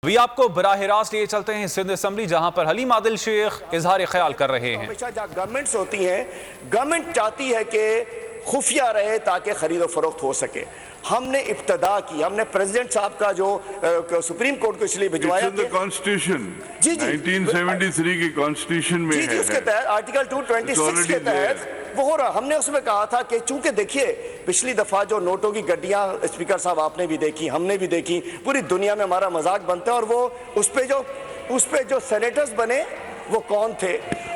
अभी आपको बराह रास्त लिए चलते हैं सिंध असम्बली, जहां पर हलीम आदिल शेख इजहार ख्याल कर रहे हैं। हमेशा जहाँ गवर्नमेंट्स होती हैं, गवर्नमेंट चाहती है कि खुफिया रहे ताकि खरीद फरोख्त हो सके। हमने इब्तदा की, हमने प्रेसिडेंट साहब का जो सुप्रीम कोर्ट को इसलिए भिजवाया कॉन्स्टिट्यूशन जी 1973 की कॉन्स्टिट्यूशन में जी उसके तहत आर्टिकल 226 के तहत वो हो रहा। हमने उसमें कहा था कि चूंकि देखिए पिछली दफा जो नोटों की गड्डियां, स्पीकर साहब आपने भी देखी, हमने भी देखी, पूरी दुनिया में हमारा मजाक बनता है। और वो उस पे जो सेनेटर्स बने वो कौन थे?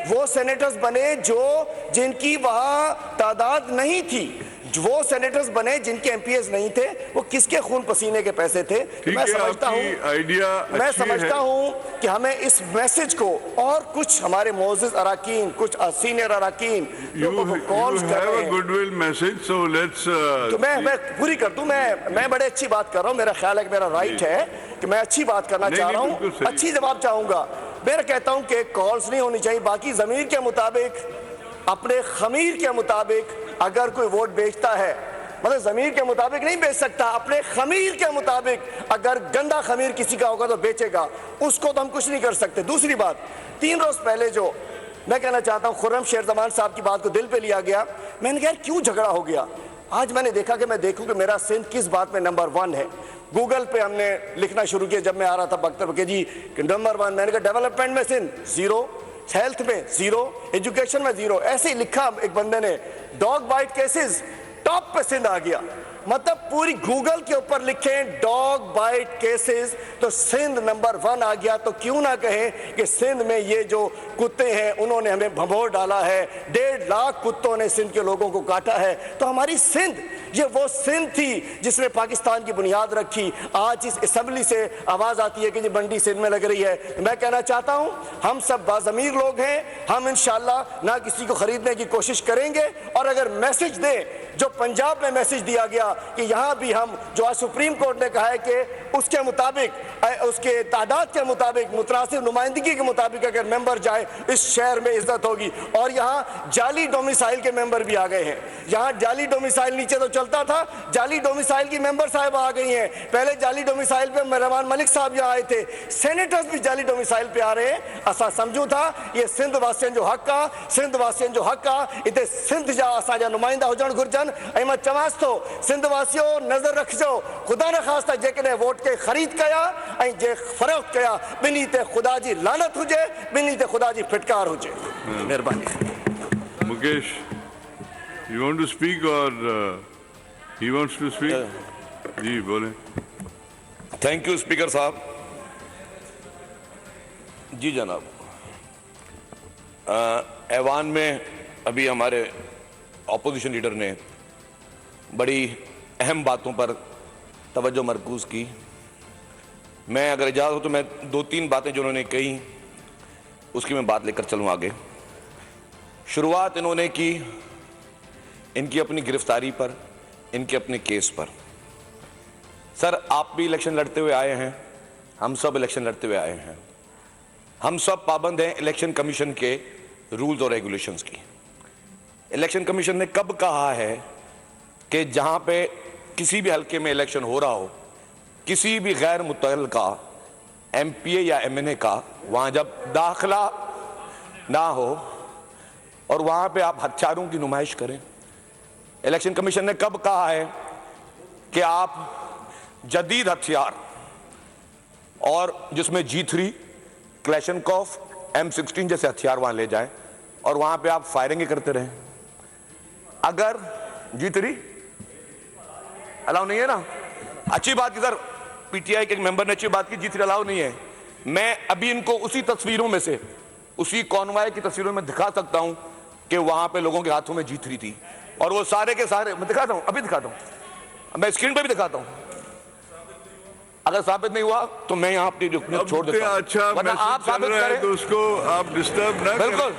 वो सेनेटर्स बने जिनकी वहां तादाद नहीं थी, वो सेनेटर्स बने जिनके एमपीएस नहीं थे। वो किसके खून पसीने के पैसे थे? मैं समझता हूं कि हमें इस मैसेज को और कुछ हमारे मोअज़्ज़िज़ अराकीन, कुछ सीनियर अराकीन कॉल्स कर रहे हैं, गुडविल मैसेज, सो लेट्स तो मैं पूरी कर दूं। मैं बड़े अच्छी बात कर रहा हूं, मेरा ख्याल है कि मेरा राइट है कि मैं अच्छी बात करना चाह रहा हूं, अच्छी जवाब चाहूंगा। मैं कहता हूं कि कॉल्स नहीं होनी चाहिए। बाकी ज़मीर के मुताबिक, अपने खमीर के मुताबिक अगर कोई वोट बेचता है, मतलब ज़मीर के मुताबिक नहीं बेच सकता, अपने खमीर के मुताबिक अगर गंदा खमीर किसी का होगा तो बेचेगा, उसको तो हम कुछ नहीं कर सकते। दूसरी बात, 3 रोज पहले जो मैं कहना चाहता हूँ, खुर्रम शेर जमान साहब की बात को दिल पे लिया गया। मैंने कहा क्यों झगड़ा हो गया? आज मैंने देखा कि मैं देखूं कि मेरा सिंध किस बात में नंबर 1 है। गूगल पे हमने लिखना शुरू किया जब मैं आ रहा था बख्तर के जी नंबर 1। मैंने कहा डेवलपमेंट में सिंध 0, हेल्थ में 0, एजुकेशन में 0, ऐसे ही लिखा एक बंदे ने। डॉग बाइट केसेस टॉप पे सिंध आ गया। मतलब पूरी गूगल के ऊपर लिखें डॉग बाइट केसेस तो सिंध नंबर 1 आ गया। तो क्यों ना कहें कि सिंध में ये जो कुत्ते हैं उन्होंने हमें भभोर डाला है, 1.5 लाख कुत्तों ने सिंध के लोगों को काटा है। तो हमारी सिंध, ये वो सिंध थी जिसने पाकिस्तान की बुनियाद रखी। आज इस असम्बली से आवाज आती है कि ये मंडी सिंध में लग रही है। मैं कहना चाहता हूं हम सब बाज़मीर लोग हैं, हम इंशाल्लाह ना किसी को खरीदने की कोशिश करेंगे। और अगर मैसेज दें जो पंजाब में मैसेज दिया गया कि यहां भी हम, जो आज सुप्रीम कोर्ट ने कहा है कि उसके मुताबिक, उसके तादाद के मुताबिक, मुतनासिब नुमाइंदगी के मुताबिक अगर मेंबर जाए इस शहर में इज्जत होगी। और यहाँ जाली डोमिसाइल के मेंबर भी आ गए हैं। यहाँ जाली डोमिसाइल नीचे तो चलता था, जाली डोमिसाइल की मेंबर साहब आ गई हैं। पहले जाली डोमिसाइल पे रहमान मलिक साहब यहाँ आए थे, सेनेटर्स भी जाली डोमिसाइल पे आ रहे हैं। असा समझू था ये सिंध वासियन जो हक आ, सिंध वासियन जो हक आ, इते सिंध जा असांजा नुमाइंदा हुजण घुरजन। ऐं मां चवांसि थो सिंध वासियो नज़र रखिजो, ख़ुदा न ख़ास्ता जेकॾहिं वोट खे ख़रीद कया ऐं जे फ़रोख़्त कया, ॿिन्ही ते ख़ुदा जी लानत हुजे, ॿिन्ही ते ख़ुदा जी फिटकार हुजे। महिरबानी। Mukesh, you want to speak or he wants to speak? जी बोले। थैंक यू स्पीकर साहब। जी जनाब, ऐवान में अभी हमारे ऑपोजिशन लीडर ने बड़ी अहम बातों पर तवज्जो मरकूज़ की। मैं अगर इजाज़त हो तो मैं 2-3 बातें जो उन्होंने कही उसकी मैं बात लेकर चलूँ आगे। शुरुआत इन्होंने की इनकी अपनी गिरफ्तारी पर, इनके अपने केस पर। सर, आप भी इलेक्शन लड़ते हुए आए हैं, हम सब इलेक्शन लड़ते हुए आए हैं, हम सब पाबंद हैं इलेक्शन कमीशन के रूल्स और रेगुलेशंस की। इलेक्शन कमीशन ने कब कहा है कि जहां पे किसी भी हलके में इलेक्शन हो रहा हो, किसी भी गैर मुतल्लिका एमपीए या एमएनए का वहां जब दाखिला ना हो और वहां पे आप हथियारों की नुमाइश करें। इलेक्शन कमीशन ने कब कहा है कि आप जदीद हथियार और जिसमें G3, क्लैशनकॉफ, M16 जैसे हथियार वहां ले जाएं और वहां पे आप फायरिंग करते रहें? अगर G3 अलाउ नहीं है ना, अच्छी बात की सर, पीटीआई के एक मेंबर ने अच्छी बात की, G3 अलाउ नहीं है। मैं अभी इनको उसी तस्वीरों में से, उसी कॉन्वॉय की तस्वीरों में दिखा सकता हूं कि वहां पे लोगों के हाथों में G3 थी और वो सारे के सारे, मैं दिखाता हूं, अभी दिखाता हूं, मैं स्क्रीन पे भी दिखाता हूं। अगर साबित नहीं हुआ तो मैं यहाँ अपनी छोड़ देता हूं। अच्छा, आप साबित करें तो उसको आप डिस्टर्ब ना करें। बिल्कुल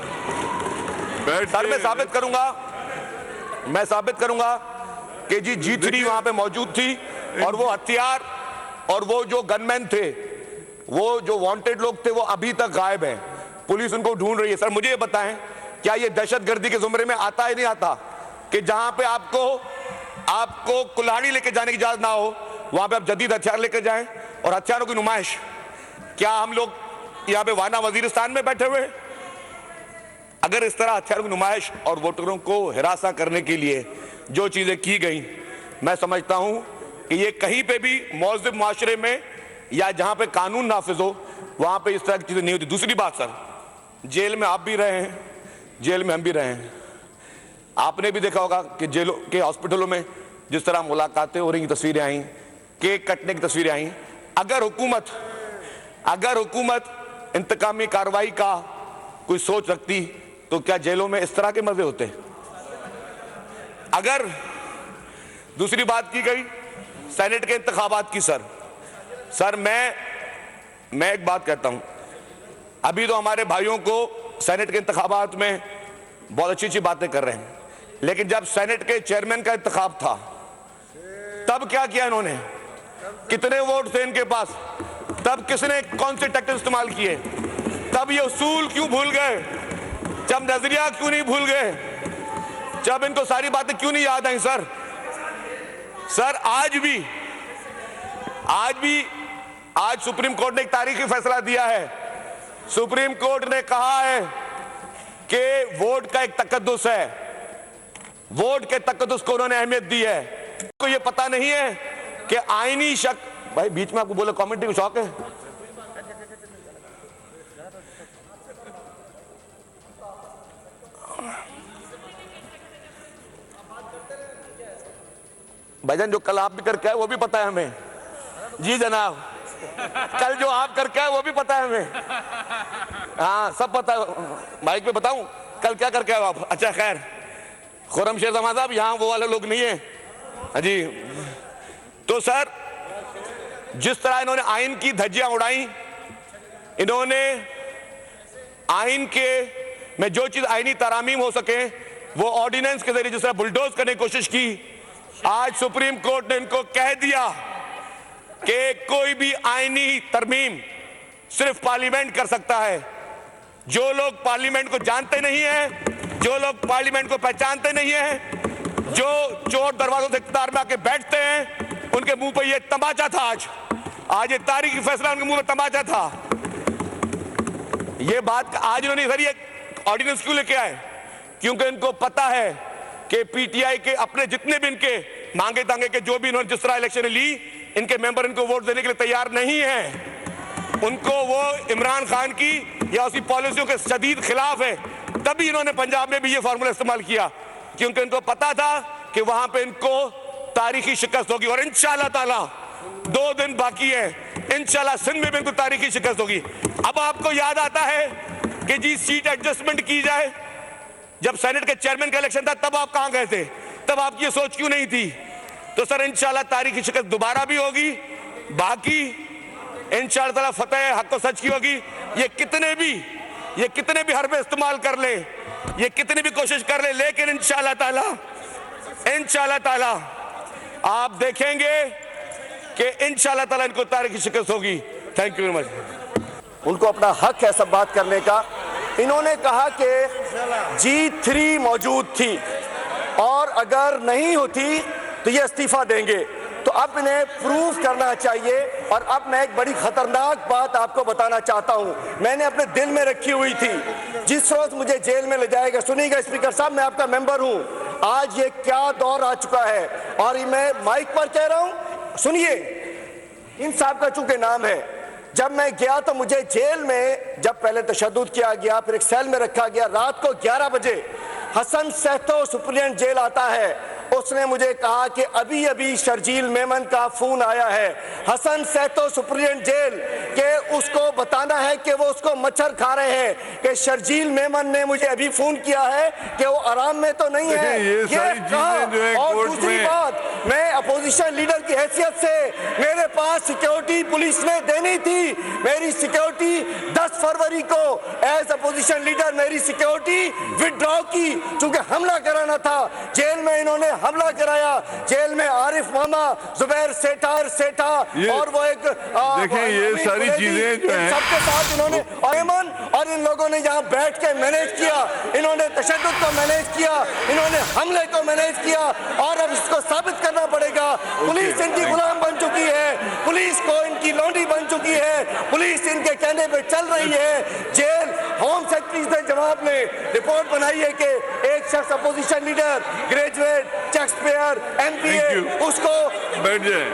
सर, मैं साबित करूंगा कि G3 वहां पे मौजूद थी और वो हथियार और वो जो गनमैन थे, वो जो वांटेड लोग थे, वो अभी तक गायब हैं। पुलिस उनको ढूंढ रही है। सर मुझे ये बताएं, क्या ये दहशतगर्दी के जुमरे में आता है नहीं आता कि जहां पे आपको कुल्हाड़ी लेके जाने की इजाजत ना हो, वहां पे आप जदीद हथियार लेकर जाएं और हथियारों की नुमाइश क्या हम लोग यहाँ पे वाना वजीरिस्तान में बैठे हुए? अगर इस तरह हथियारों की नुमाइश और वोटरों को हिरासा करने के लिए जो चीजें की गई, मैं समझता हूं कि ये कहीं पे भी मौजूद माशरे में या जहां पे कानून नाफिज हो वहां पे इस तरह की चीजें नहीं होती। दूसरी बात सर, जेल में आप भी रहे हैं, जेल में हम भी रहे हैं। आपने भी देखा होगा कि जेलों के हॉस्पिटलों में जिस तरह मुलाकातें हो रही की तस्वीरें आई, केक कटने की तस्वीरें आई। अगर हुकूमत इंतकामी कार्रवाई का कोई सोच रखती तो क्या जेलों में इस तरह के मजे होते? अगर दूसरी बात की गई सेनेट के इंतखाबात की, सर मैं एक बात कहता हूं, अभी तो हमारे भाइयों को सेनेट के इंतखाबात में बहुत अच्छी अच्छी बातें कर रहे हैं, लेकिन जब सेनेट के चेयरमैन का इंतखाब था तब क्या किया इन्होंने? कितने वोट थे इनके पास? तब किसने कौन से टैक्टिक्स इस्तेमाल किए? तब ये उसूल क्यों भूल गए? जब नजरिया क्यों नहीं भूल गए? जब इनको सारी बातें क्यों नहीं याद आई? सर आज सुप्रीम कोर्ट ने एक तारीखी फैसला दिया है। सुप्रीम कोर्ट ने कहा है कि वोट का एक तकद्दुस है, वोट के तकद्दुस को उन्होंने अहमियत दी है। को ये पता नहीं है कि आईनी शक, भाई बीच में आपको बोले कमेंट्री को शौक है? भाईजान जो कल आप भी करके आए वो भी पता है हमें। जी जनाब, कल जो आप करके आए वो भी पता है हमें। हाँ सब पता है। माइक पे बताऊं कल क्या करके आए आप? अच्छा खैर, खुर्रम शेर जमान साहब यहाँ वो वाले लोग नहीं है। हाँ जी, तो सर जिस तरह इन्होंने आइन की धज्जियां उड़ाई, इन्होंने आइन के में जो चीज आइनी तरामीम हो सके वो ऑर्डिनेंस के जरिए जिस तरह बुलडोज करने की कोशिश की, आज सुप्रीम कोर्ट ने इनको कह दिया कि कोई भी आईनी तरमीम सिर्फ पार्लियामेंट कर सकता है। जो लोग पार्लियामेंट को जानते नहीं हैं, जो लोग पार्लियामेंट को पहचानते नहीं हैं, जो चोर दरवाजों से इख्तियार में आके बैठते हैं, उनके मुंह पे ये तमाचा था। आज ये तारीखी फैसला उनके मुंह में तमाचा था। ये बात आज इन्होंने सर ये ऑर्डिनेंस क्यों लेके आए? क्योंकि इनको पता है कि पीटीआई के अपने जितने भी इनके मांगे तांगे के जो भी इन्होंने जिस तरह इलेक्शन ली, इनके मेंबर इनको वोट देने के लिए तैयार नहीं है। उनको वो इमरान खान की या उसकी पॉलिसियों के शदीद खिलाफ है। तभी इन्होंने पंजाब में भी ये फार्मूला इस्तेमाल किया, क्योंकि इनको पता था कि वहां पे इनको तारीखी शिकस्त होगी। और इंशाल्लाह ताला 2 दिन बाकी है, इंशाल्लाह सिंध में भी इनको तारीखी शिकस्त होगी। अब आपको याद आता है कि जी सीट एडजस्टमेंट की जाए। जब सेनेट के चेयरमैन का इलेक्शन था तब आप कहां गए थे? तब आपकी ये सोच क्यों नहीं थी? तो सर इंशाल्लाह तारीखी शिकस्त दोबारा भी होगी, बाकी इंशाल्लाह ताला फतेह हक व सच की होगी। ये कितने भी हरबे इस्तेमाल कर ले, ये कितनी भी कोशिश कर ले, लेकिन इंशाल्लाह ताला आप देखेंगे कि इंशाल्लाह ताला इनको तारीखी शिकस्त होगी। Thank you very much. उनको अपना हक है सब बात करने का। इन्होंने कहा कि G3 मौजूद थी और अगर नहीं होती तो ये इस्तीफा देंगे। तो अब इन्हें प्रूफ करना चाहिए। और अब मैं एक बड़ी खतरनाक बात आपको बताना चाहता हूं, मैंने अपने दिल में रखी हुई थी। जिस रोज मुझे जेल में ले जाएगा, सुनिएगा स्पीकर साहब, मैं आपका मेंबर हूं, आज ये क्या दौर आ चुका है। और मैं माइक पर कह रहा हूं, सुनिए, इन साहब का चूंकि नाम है, जब मैं गया तो मुझे जेल में जब पहले तशद्दुद किया गया, फिर एक सेल में रखा गया। रात को 11 बजे हसन सहतो सुप्रीडेंट जेल आता है, उसने मुझे कहा कि अभी अभी शर्जील मेमन का फोन आया है हसन सहतो सुप्रीडेंट जेल के, उसको बताना है कि वो उसको मच्छर खा रहे हैं, कि शर्जील मेमन ने मुझे अभी फोन किया है कि वो आराम में तो नहीं है। ये कहा। और दूसरी बात, मैं अपोजिशन लीडर की हैसियत से मेरे पास सिक्योरिटी पुलिस ने देनी थी। मेरी सिक्योरिटी 10 फरवरी को एज अपोजिशन लीडर मेरी सिक्योरिटी विड्रॉ की, चूंकि हमला कराना था। जेल में इन्होंने हमला कराया, जेल में आरिफ मामा, जुबैर सेठा और वो एक देखें ये सारी चीजें जो हैं सबके साथ इन्होंने और इन लोगों ने यहाँ बैठ के मैनेज किया, इन्होंने तशद्दुद को मैनेज किया, इन्होंने हमले को मैनेज किया। और अब इसको साबित करना पड़ेगा, पुलिस इनकी गुलाम बन बन चुकी है, पुलिस को इनकी लौंडी बन चुकी है, पुलिस इनके कहने पे चल रही है। जेल होम सेक्रेटरी से जवाब ने रिपोर्ट बनाई है कि एक शख्स opposition leader, graduate, tax payer, MPA, उसको बैठ जाए,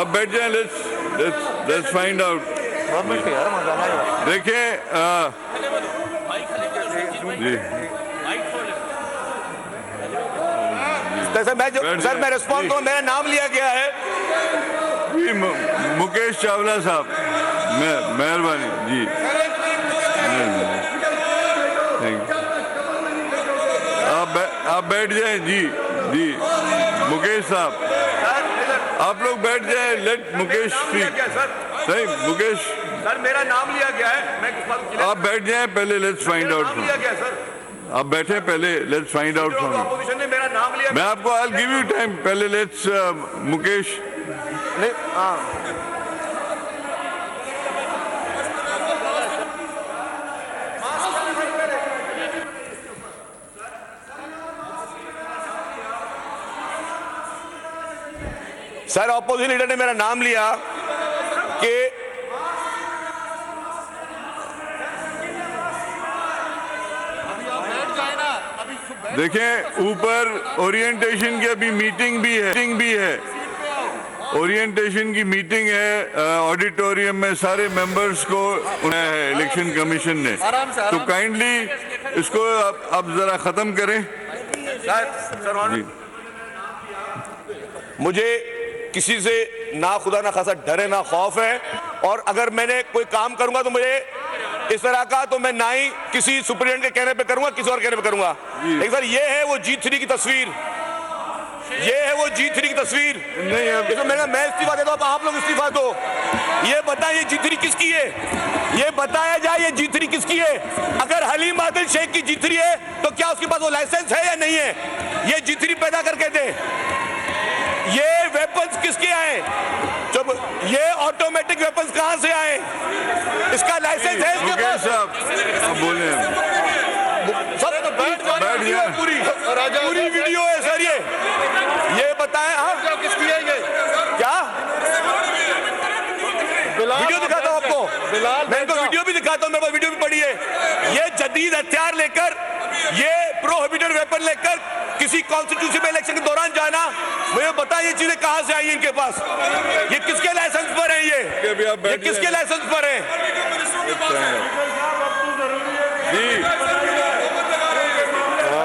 अब बैठ जाए, लेट्स फाइंड आउट। देखिए जी सर मैं रिस्पॉन्स दूं, मेरा नाम लिया गया है जी, मुकेश चावला साहब, मेहरबानी जी, थैंक यू। आप बैठ जाएं जी, मुकेश साहब आप लोग बैठ जाएं, लेट मुकेश स्पीक। नहीं मुकेश सर, मेरा नाम लिया गया है, आप बैठ जाएं पहले, लेट्स फाइंड आउट। आप बैठे पहले, let's find out from opposition ने मेरा नाम लिया। मैं आपको आई गिव यू टाइम, पहले let's Mukesh. Sir opposition leader ने मेरा नाम लिया कि देखें ऊपर ओरिएंटेशन की अभी मीटिंग भी है, ओरिएंटेशन की मीटिंग है ऑडिटोरियम में, सारे मेंबर्स को उन्हें है इलेक्शन कमीशन ने, तो काइंडली इसको आप जरा खत्म करें। जी। मुझे किसी से ना खुदा ना खासा डर है, ना खौफ है, और अगर मैंने कोई काम करूंगा तो मुझे इस तरह का तो मैं ना ही किसी सुप्रीडेंट के कहने पे करूंगा, किसी और कहने पे करूंगा। लेकिन सर ये है वो G3 की तस्वीर, ये है वो G3 की तस्वीर। नहीं मैं इस्तीफा देता हूं, आप लोग इस्तीफा दो। ये बताइए G3 किसकी है, ये बताया जाए ये G3 किसकी है। अगर हलीम आदिल शेख की G3 है तो क्या उसके पास वो लाइसेंस है या नहीं है, ये G3 पैदा करके दे। ये वेपन्स किसके आए, जब ये ऑटोमेटिक वेपन्स कहां से आए, इसका लाइसेंस है इसके पास। साहब बोले सर तो बैठ पूरी वीडियो है सर, ये बताएं आप किसकी है, ये क्या वीडियो दिखाता हूं आपको, मैं इनको वीडियो भी दिखाता हूं, मेरे पास वीडियो भी पड़ी है। ये जदीद हथियार लेकर, ये प्रोहिबिटेड वेपन लेकर किसी कॉन्स्टिट्यूशन इलेक्शन के दौरान जाना, मुझे बताइए ये चीजें कहां से आई इनके पास, ये किसके लाइसेंस पर है, ये किसके लाइसेंस पर है।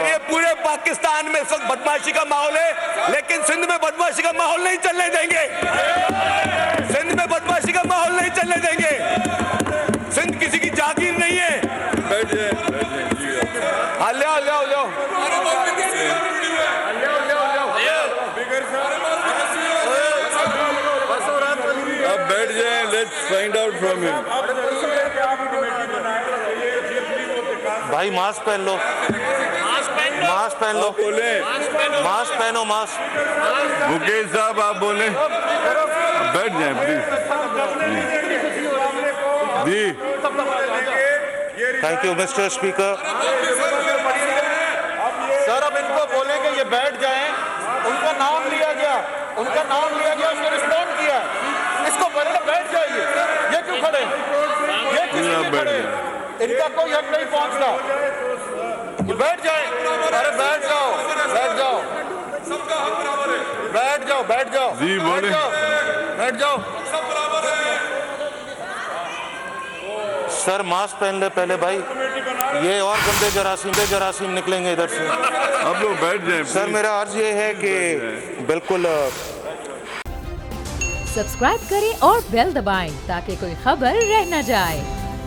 ये पूरे पाकिस्तान में इस वक्त बदमाशी का माहौल है, लेकिन सिंध में बदमाशी का माहौल नहीं चलने देंगे, सिंध में बदमाशी का माहौल नहीं चलने देंगे। सिंध किसी की जागीर नहीं है। अब बैठ जाएं, let's find out from him. भाई मास्क पहन लो, मास्क पहन लो, बोले मास्क पहनो, मास्क। मुकेश साहब आप बोले, बैठ जाएं please ji. Thank you mister speaker. Sir अब इनको बोले कि ये बैठ जाएं, उनका नाम लिया गया, उसने रिस्पॉन्ड किया, इसको बोले बैठ जाइए, ये क्यों खड़े, ये किस लिए खड़े, इनका कोई हक नहीं पहुंचता, बैठ जाए, अरे बैठ जाओ, बैठ जाओ जी, बोले बैठ जाओ। सर मास्क पहन ले पहले भाई, ये और गंदे जरासीम निकलेंगे इधर से। आप लोग बैठ जाएं सर मेरा अर्ज ये है कि बिल्कुल सब्सक्राइब करें और बेल दबाएं ताकि कोई खबर रह न जाए।